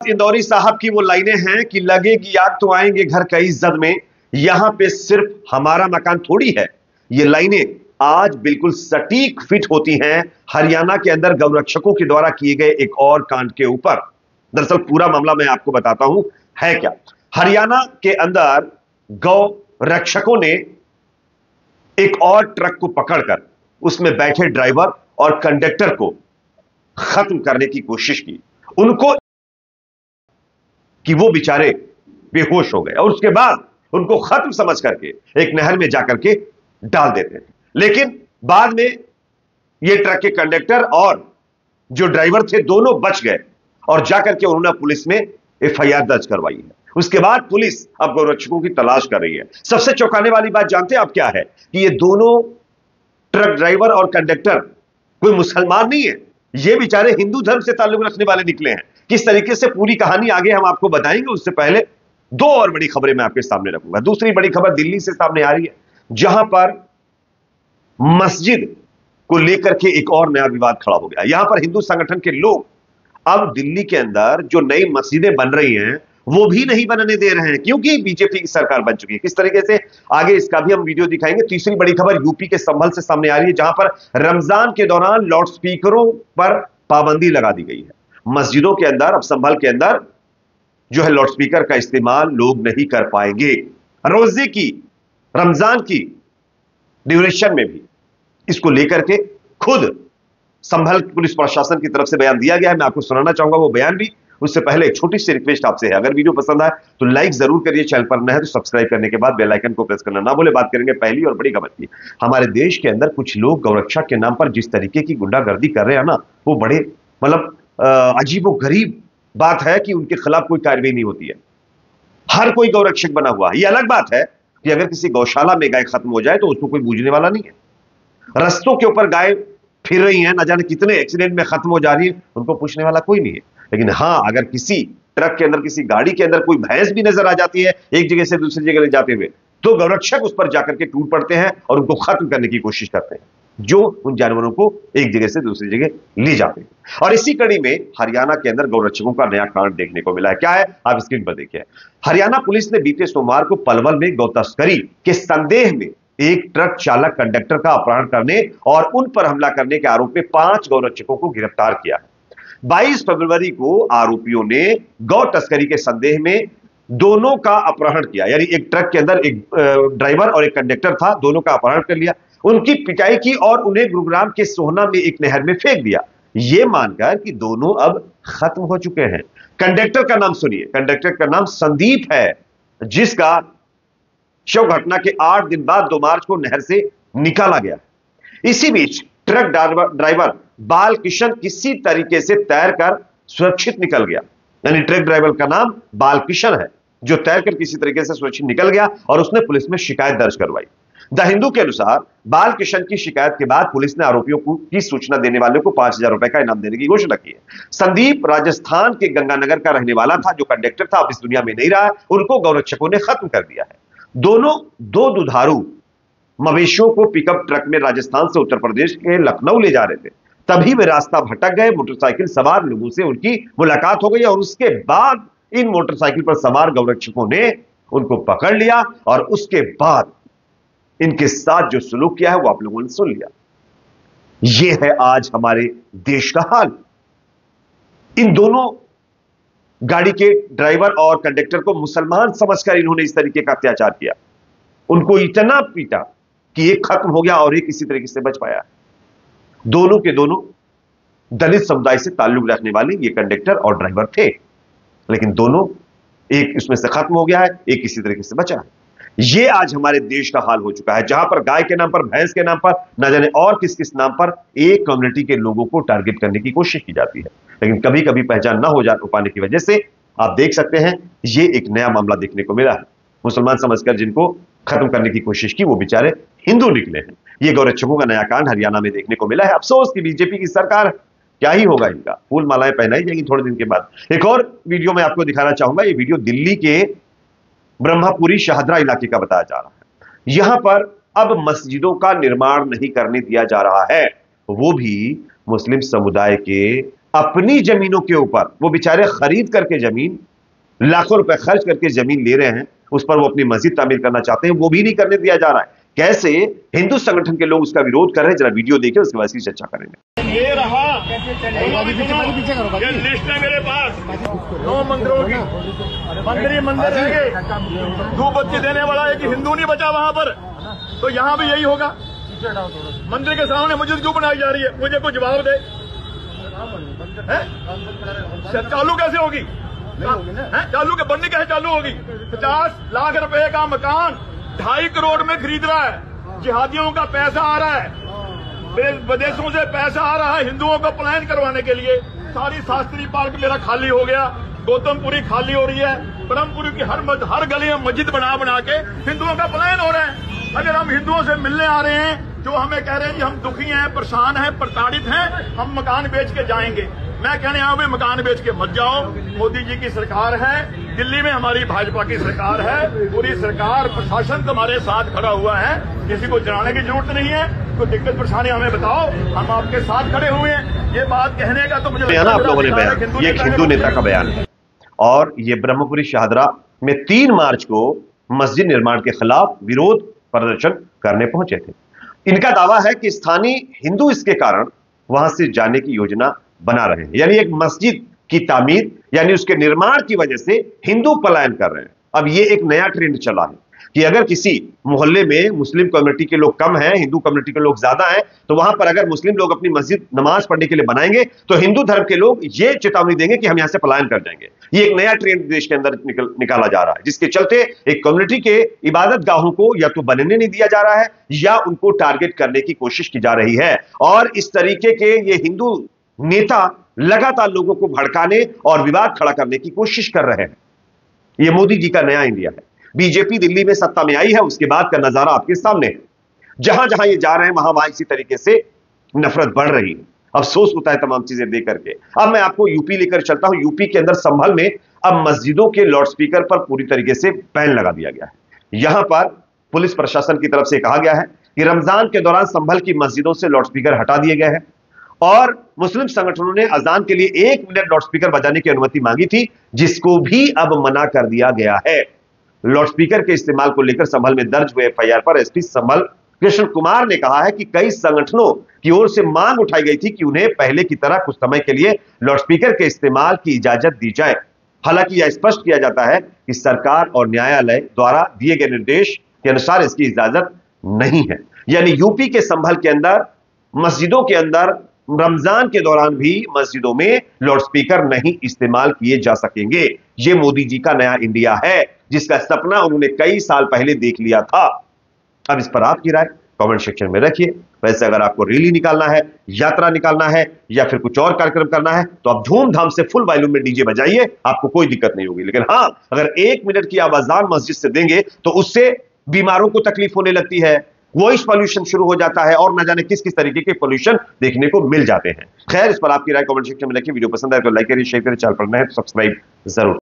इंदौरी साहब की वो लाइनें हैं कि लगेगी आग तो आएंगे घर कई जद में, यहां पे सिर्फ हमारा मकान थोड़ी है। ये लाइनें आज बिल्कुल सटीक फिट होती हैं हरियाणा के अंदर गौरक्षकों के द्वारा किए गए एक और कांड के ऊपर। दरअसल पूरा मामला मैं आपको बताता हूं है क्या। हरियाणा के अंदर गौ रक्षकों ने एक और ट्रक को पकड़कर उसमें बैठे ड्राइवर और कंडक्टर को खत्म करने की कोशिश की। उनको कि वो बेचारे बेहोश हो गए और उसके बाद उनको खत्म समझ करके एक नहर में जाकर के डाल देते हैं। लेकिन बाद में ये ट्रक के कंडक्टर और जो ड्राइवर थे दोनों बच गए और जाकर के उन्होंने पुलिस में एफआईआर दर्ज करवाई है। उसके बाद पुलिस अब गौरक्षकों की तलाश कर रही है। सबसे चौंकाने वाली बात जानते हैं आप क्या है कि ये दोनों ट्रक ड्राइवर और कंडक्टर कोई मुसलमान नहीं है, ये बेचारे हिंदू धर्म से ताल्लुक रखने वाले निकले हैं। किस तरीके से पूरी कहानी आगे हम आपको बताएंगे, उससे पहले दो और बड़ी खबरें मैं आपके सामने रखूंगा। दूसरी बड़ी खबर दिल्ली से सामने आ रही है, जहां पर मस्जिद को लेकर के एक और नया विवाद खड़ा हो गया। यहां पर हिंदू संगठन के लोग अब दिल्ली के अंदर जो नई मस्जिदें बन रही हैं वो भी नहीं बनने दे रहे हैं, क्योंकि बीजेपी की सरकार बन चुकी है। किस तरीके से आगे इसका भी हम वीडियो दिखाएंगे। तीसरी बड़ी खबर यूपी के संभल से सामने आ रही है, जहां पर रमजान के दौरान लाउड स्पीकरों पर पाबंदी लगा दी गई है। मस्जिदों के अंदर अब संभल के अंदर जो है लाउड स्पीकर का इस्तेमाल लोग नहीं कर पाएंगे। रोजे की, रमजान की ड्यूरेशन में भी इसको लेकर के खुद संभल पुलिस प्रशासन की तरफ से बयान दिया गया है। मैं आपको सुनाना चाहूंगा वो बयान भी। उससे पहले एक छोटी सी रिक्वेस्ट आपसे है, अगर वीडियो पसंद आए तो लाइक जरूर करिए, चैनल पर नए हैं तो सब्सक्राइब करने के बाद बेल आइकन को प्रेस करना ना भूले। बात करेंगे पहली और बड़ी खबर की। हमारे देश के अंदर कुछ लोग गौरक्षा के नाम पर जिस तरीके की गुंडागर्दी कर रहे हैं ना, वो बड़े मतलब अजीबो गरीब बात है कि उनके खिलाफ कोई कार्रवाई नहीं होती है। हर कोई गौरक्षक बना हुआ है। यह अलग बात है कि अगर किसी गौशाला में गाय खत्म हो जाए तो उसको कोई बूझने वाला नहीं है। रस्तों के ऊपर गाय फिर रही हैं, ना जाने कितने एक्सीडेंट में खत्म हो जा रही है, उनको पूछने वाला कोई नहीं है। लेकिन हां, अगर किसी ट्रक के अंदर, किसी गाड़ी के अंदर कोई भैंस भी नजर आ जाती है एक जगह से दूसरी जगह ले जाते हुए, तो गौरक्षक उस पर जाकर के टूट पड़ते हैं और उनको खत्म करने की कोशिश करते हैं, जो उन जानवरों को एक जगह से दूसरी जगह ले जाते हैं। और इसी कड़ी में हरियाणा के अंदर गौरक्षकों का नया कांड देखने को मिला है। क्या है, आप स्क्रीन पर देखिए। हरियाणा पुलिस ने बीते सोमवार को पलवल में गौ तस्करी के संदेह में एक ट्रक चालक कंडक्टर का अपहरण करने और उन पर हमला करने के आरोप में 5 गौरक्षकों को गिरफ्तार किया है। 22 फरवरी को आरोपियों ने गौ तस्करी के संदेह में दोनों का अपहरण किया, यानी एक ट्रक के अंदर एक ड्राइवर और एक कंडक्टर था, दोनों का अपहरण कर लिया, उनकी पिटाई की और उन्हें गुरुग्राम के सोहना में एक नहर में फेंक दिया, यह मानकर कि दोनों अब खत्म हो चुके हैं। कंडक्टर का नाम सुनिए, कंडक्टर का नाम संदीप है, जिसका शव घटना के 8 दिन बाद 2 मार्च को नहर से निकाला गया। इसी बीच ट्रक ड्राइवर बाल किशन किसी तरीके से तैरकर सुरक्षित निकल गया, यानी ट्रक ड्राइवर का नाम बाल किशन है, जो तैरकर किसी तरीके से सुरक्षित निकल गया और उसने पुलिस में शिकायत दर्ज करवाई। द हिंदू के अनुसार बाल किशन की शिकायत के बाद पुलिस ने आरोपियों को की सूचना देने वालों को 5000 रुपए का इनाम देने की घोषणा की है। संदीप राजस्थान के गंगानगर का रहने वाला था, जो कंडक्टर था अब इस दुनिया में नहीं रहा, उनको गौरक्षकों ने खत्म कर दिया है। दोनों 2 दुधारू मवेशियों को पिकअप ट्रक में राजस्थान से उत्तर प्रदेश के लखनऊ ले जा रहे थे, तभी वे रास्ता भटक गए। मोटरसाइकिल सवार लोगों से उनकी मुलाकात हो गई और उसके बाद इन मोटरसाइकिल पर सवार गौरक्षकों ने उनको पकड़ लिया और उसके बाद इनके साथ जो सुलूक किया है वो आप लोगों ने सुन लिया। यह है आज हमारे देश का हाल। इन दोनों गाड़ी के ड्राइवर और कंडक्टर को मुसलमान समझकर इन्होंने इस तरीके का अत्याचार किया, उनको इतना पीटा कि एक खत्म हो गया और एक किसी तरीके से बच पाया। दोनों के दोनों दलित समुदाय से ताल्लुक रखने वाले ये कंडक्टर और ड्राइवर थे, लेकिन दोनों, एक इसमें से खत्म हो गया है, एक किसी तरीके से बचा है। ये आज हमारे देश का हाल हो चुका है, जहां पर गाय के नाम पर, भैंस के नाम पर, न जाने और किस किस नाम पर एक कम्युनिटी के लोगों को टारगेट करने की कोशिश की जाती है, लेकिन कभी कभी पहचान न हो पाने की वजह से आप देख सकते हैं ये एक नया मामला देखने को मिला है। मुसलमान समझकर जिनको खत्म करने की कोशिश की वो बेचारे हिंदू निकले हैं। ये गौरक्षकों का नया कांड हरियाणा में देखने को मिला है। अफसोस कि बीजेपी की सरकार, क्या ही होगा इनका, फूल मालाएं पहनाई जाएंगी थोड़े दिन के बाद। एक और वीडियो मैं आपको दिखाना चाहूंगा। ये वीडियो दिल्ली के ब्रह्मपुरी शाहदरा इलाके का बताया जा रहा है। यहां पर अब मस्जिदों का निर्माण नहीं करने दिया जा रहा है, वो भी मुस्लिम समुदाय के अपनी जमीनों के ऊपर वो बेचारे खरीद करके जमीन, लाखों रुपए खर्च करके जमीन ले रहे हैं, उस पर वो अपनी मस्जिद तामीर करना चाहते हैं, वो भी नहीं करने दिया जा रहा है। कैसे हिंदू संगठन के लोग उसका विरोध कर रहे हैं, जरा वीडियो देखिए, उसके बाद इसकी चर्चा करेंगे। ये रहा, ये लिस्ट है मेरे पास 9 मंदिरों की। मंदिर ही मंदिर रहेंगे, धूप बत्ती देने वाला एक हिंदू नहीं बचा वहां पर, तो यहाँ भी यही होगा। मंदिर के सामने मस्जिद क्यों बनाई जा रही है, मुझे कोई जवाब दे। चालू कैसे होगी? चालू के बनने कैसे चालू होगी? 50 लाख रुपए का मकान 2.5 करोड़ में खरीद रहा है, जिहादियों का पैसा आ रहा है, विदेशों से पैसा आ रहा है हिंदुओं को पलायन करवाने के लिए। सारी शास्त्री पार्क मेरा खाली हो गया, गौतमपुरी खाली हो रही है, ब्रह्मपुरी की हर गली में मस्जिद बना बना के हिंदुओं का पलायन हो रहा है। अगर हम हिंदुओं से मिलने आ रहे हैं, जो हमें कह रहे हैं कि हम दुखी हैं, परेशान हैं, प्रताड़ित हैं, हम मकान बेच के जाएंगे, मैं कहने आया भी मकान बेच के मत जाओ। मोदी जी की सरकार है, दिल्ली में हमारी भाजपा की सरकार है, पूरी सरकार प्रशासन तुम्हारे साथ खड़ा हुआ है, किसी को जनाने की जरूरत नहीं है। कोई दिक्कत परेशानी हमें बताओ, हम आपके साथ खड़े हुए हैं। ये बात कहने का तो मुझे आप लोगों ने बयान, ये एक हिंदू नेता का बयान है, और ये ब्रह्मपुरी शाहदरा में 3 मार्च को मस्जिद निर्माण के खिलाफ विरोध प्रदर्शन करने पहुंचे थे। इनका दावा है कि स्थानीय हिंदू इसके कारण वहां से जाने की योजना बना रहे हैं, यानी एक मस्जिद की तामीर यानी उसके निर्माण की वजह से हिंदू पलायन कर रहे हैं। अब ये एक नया ट्रेंड चला है कि अगर किसी मोहल्ले में मुस्लिम कम्युनिटी के लोग कम हैं, हिंदू कम्युनिटी के लोग ज्यादा हैं, तो वहां पर अगर मुस्लिम लोग अपनी मस्जिद नमाज पढ़ने के लिए बनाएंगे तो हिंदू धर्म के लोग ये चेतावनी देंगे कि हम यहां से पलायन कर जाएंगे। ये एक नया ट्रेंड देश के अंदर निकाला जा रहा है, जिसके चलते एक कम्युनिटी के इबादत गाहों को या तो बनने नहीं दिया जा रहा है या उनको टारगेट करने की कोशिश की जा रही है। और इस तरीके के ये हिंदू नेता लगातार लोगों को भड़काने और विवाद खड़ा करने की कोशिश कर रहे हैं। यह मोदी जी का नया इंडिया है। बीजेपी दिल्ली में सत्ता में आई है, उसके बाद का नजारा आपके सामने है। जहां जहां ये जा रहे हैं वहां इसी तरीके से नफरत बढ़ रही है। अफसोस होता है तमाम चीजें देख करके। अब मैं आपको यूपी लेकर चलता हूं। यूपी के अंदर संभल में अब मस्जिदों के लाउडस्पीकर पर पूरी तरीके से बैन लगा दिया गया है। यहां पर पुलिस प्रशासन की तरफ से कहा गया है कि रमजान के दौरान संभल की मस्जिदों से लाउडस्पीकर हटा दिए गए हैं, और मुस्लिम संगठनों ने अजान के लिए 1 मिनट लाउडस्पीकर बजाने की अनुमति मांगी थी, जिसको भी अब मना कर दिया गया है। लाउडस्पीकर के इस्तेमाल को लेकर संभल में दर्ज हुए एफआईआर पर एसपी संभल कृष्ण कुमार ने कहा है कि कई संगठनों की ओर से मांग उठाई गई थी कि उन्हें पहले की तरह कुछ समय के लिए लाउडस्पीकर के इस्तेमाल की इजाजत दी जाए। हालांकि यह स्पष्ट किया जाता है कि सरकार और न्यायालय द्वारा दिए गए निर्देश के अनुसार इसकी इजाजत नहीं है। यानी यूपी के संभल के अंदर मस्जिदों के अंदर रमजान के दौरान भी मस्जिदों में लाउडस्पीकर नहीं इस्तेमाल किए जा सकेंगे। यह मोदी जी का नया इंडिया है, जिसका सपना उन्होंने कई साल पहले देख लिया था। अब इस पर आपकी राय कमेंट सेक्शन में रखिए। वैसे अगर आपको रैली निकालना है, यात्रा निकालना है या फिर कुछ और कार्यक्रम करना है तो आप धूमधाम से फुल वॉल्यूम में डीजे बजाइए, आपको कोई दिक्कत नहीं होगी। लेकिन हां, अगर 1 मिनट की आवाजान मस्जिद से देंगे तो उससे बीमारों को तकलीफ होने लगती है, वॉइस पॉल्यूशन शुरू हो जाता है और न जाने किस किस तरीके के पॉल्यूशन देखने को मिल जाते हैं। खैर, इस पर आपकी राय कमेंट सेक्शन में लिखिए। वीडियो पसंद आए तो लाइक करिए, शेयर करिए, चैनल पर नए हैं तो सब्सक्राइब जरूर।